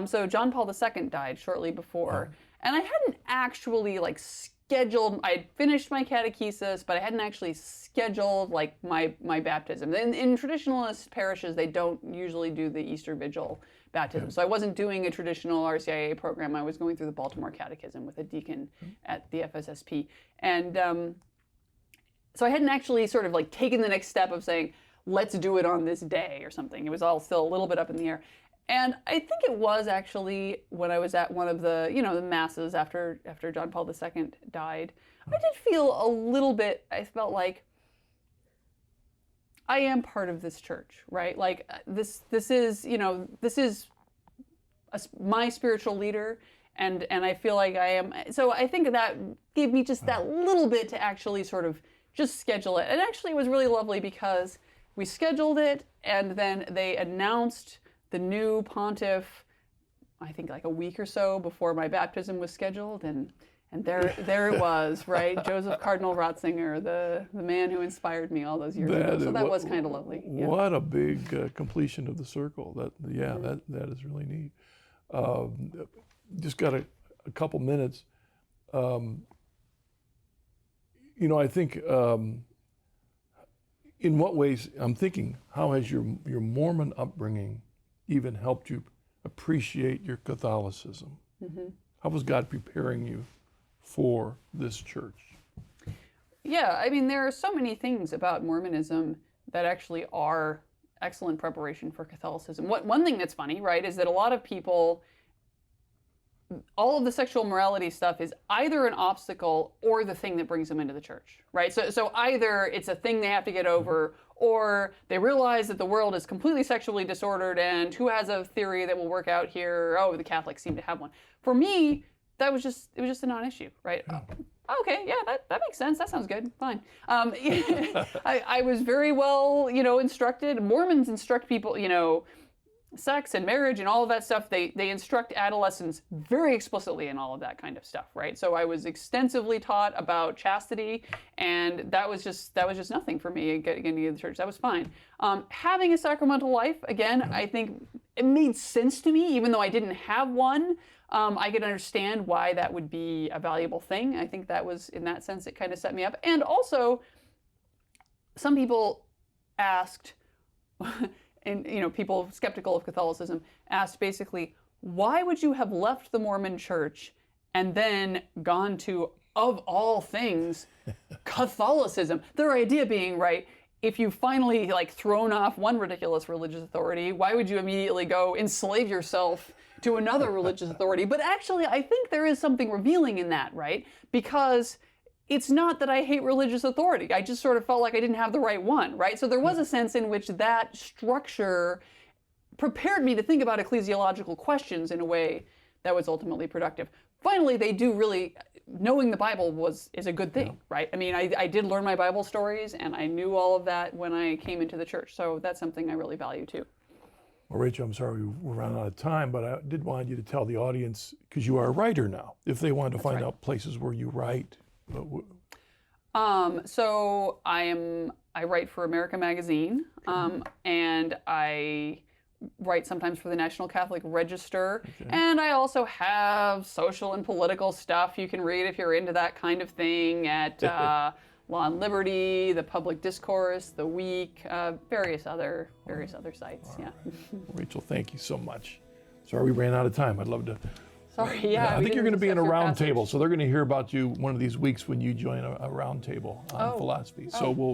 so John Paul II died shortly before, and I hadn't actually scheduled, I'd finished my catechesis, but I hadn't actually scheduled my baptism. In traditionalist parishes, they don't usually do the Easter Vigil baptism. So I wasn't doing a traditional RCIA program. I was going through the Baltimore Catechism with a deacon at the FSSP. And so I hadn't actually sort of taken the next step of saying, let's do it on this day or something. It was all still a little bit up in the air. And I think it was actually when I was at one of the, the masses after John Paul II died, I did feel a little bit, I felt like I am part of this church, right? Like this is my spiritual leader, and I feel like I am. So I think that gave me just that little bit to actually sort of just schedule it. And actually it was really lovely because we scheduled it, and then they announced the new pontiff, I think a week or so before my baptism was scheduled, and there it was, right? Joseph Cardinal Ratzinger, the man who inspired me all those years ago. So that was kind of lovely. What a big completion of the circle. That is really neat. Just got a couple minutes. I think. In what ways, I'm thinking, how has your Mormon upbringing even helped you appreciate your Catholicism? Mm-hmm. How was God preparing you for this church? Yeah, I mean, there are so many things about Mormonism that actually are excellent preparation for Catholicism. One thing that's funny, right, is that a lot of people, all of the sexual morality stuff is either an obstacle or the thing that brings them into the church, right? So either it's a thing they have to get over, or they realize that the world is completely sexually disordered, and who has a theory that will work out here? Oh, the Catholics seem to have one. For me, it was just a non-issue, right? Oh, okay, yeah, that makes sense. That sounds good. Fine. I was very well, instructed. Mormons instruct people, sex and marriage and all of that stuff. They instruct adolescents very explicitly in all of that kind of stuff, right? So I was extensively taught about chastity, and that was just nothing for me getting into the church. That was fine. Having a sacramental life, again, I think it made sense to me, even though I didn't have one. I could understand why that would be a valuable thing. I think that was, in that sense, it kind of set me up. And also, some people asked, and people skeptical of Catholicism asked basically, why would you have left the Mormon church and then gone to of all things, Catholicism. Their idea being, right, if you finally like thrown off one ridiculous religious authority, why would you immediately go enslave yourself to another religious authority? But actually, I think there is something revealing in that, right? Because it's not that I hate religious authority. I just sort of felt like I didn't have the right one, right? So there was a sense in which that structure prepared me to think about ecclesiological questions in a way that was ultimately productive. Finally, they do really, knowing the Bible is a good thing, right? I mean, I did learn my Bible stories, and I knew all of that when I came into the church. So that's something I really value too. Well, Rachel, I'm sorry we're running out of time, but I did want you to tell the audience, because you are a writer now, if they wanted to find out places where you write. So I write for America Magazine, and I write sometimes for the National Catholic Register, and I also have social and political stuff you can read if you're into that kind of thing at Law and Liberty, the Public Discourse, The Week, various other sites. Right. Rachel, thank you so much. Sorry we ran out of time. I'd love to. Sorry, yeah. I think you're going to be in a round table, so they're going to hear about you one of these weeks when you join a round table on philosophy. So we'll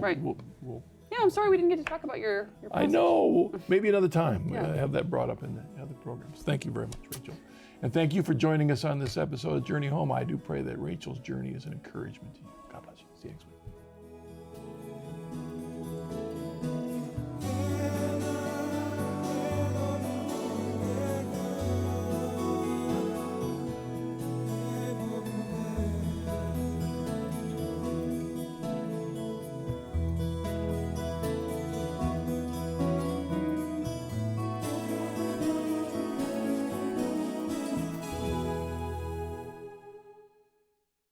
yeah, I'm sorry we didn't get to talk about your I know. Maybe another time. Have that brought up in the other programs. Thank you very much, Rachel. And thank you for joining us on this episode of Journey Home. I do pray that Rachel's journey is an encouragement to you. God bless you. See you next week.